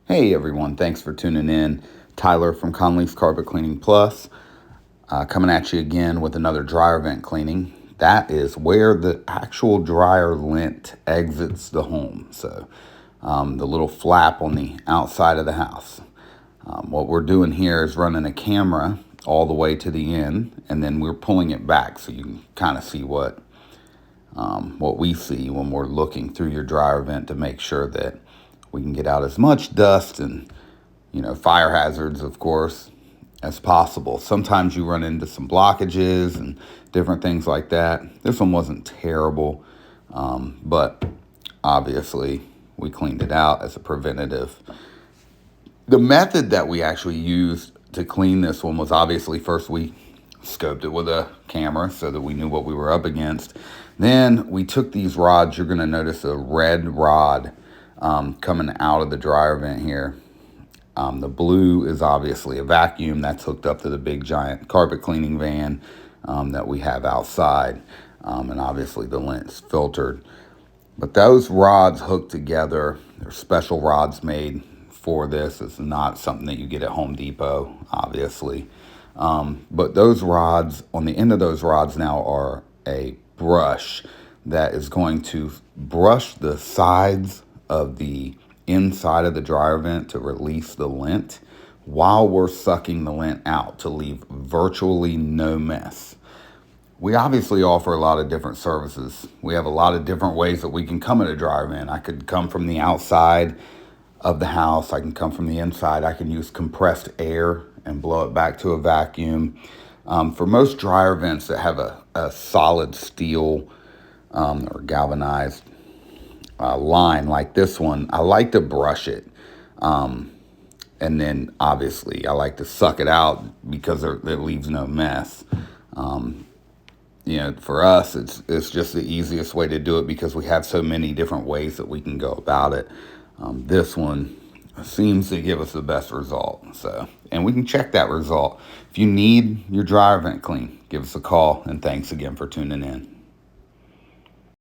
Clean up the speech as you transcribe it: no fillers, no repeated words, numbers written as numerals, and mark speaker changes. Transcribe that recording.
Speaker 1: Hey everyone, thanks for tuning in. Tyler from Conley's Carpet Cleaning Plus, coming at you again with another dryer vent cleaning. That is where the actual dryer lint exits the home. So the little flap on the outside of the house. What we're doing here is running a camera all the way to the end, and then we're pulling it back so you can kind of see what we see when we're looking through your dryer vent to make sure that we can get out as much dust and fire hazards, of course, as possible. Sometimes you run into some blockages and different things like that. This one wasn't terrible, but obviously we cleaned it out as a preventative. The method that we actually used to clean this one was obviously first we scoped it with a camera so that we knew what we were up against. Then we took these rods. You're going to notice a red rod coming out of the dryer vent here. The blue is obviously a vacuum that's hooked up to the big giant carpet cleaning van that we have outside. And obviously the lint's filtered. But those rods hooked together, they're special rods made for this. It's not something that you get at Home Depot, obviously. But those rods, on the end of those rods now are a brush that is going to brush the sides of the inside of the dryer vent to release the lint while we're sucking the lint out to leave virtually no mess. We obviously offer a lot of different services. We have a lot of different ways that we can come at a dryer vent. I could come from the outside of the house. I can come from the inside. I can use compressed air and blow it back to a vacuum. For most dryer vents that have a solid steel or galvanized line like this one, I like to brush it. And then obviously I like to suck it out because it leaves no mess. For us, it's just the easiest way to do it because we have so many different ways that we can go about it. This one seems to give us the best result. And we can check that result. If you need your dryer vent clean, give us a call, and thanks again for tuning in.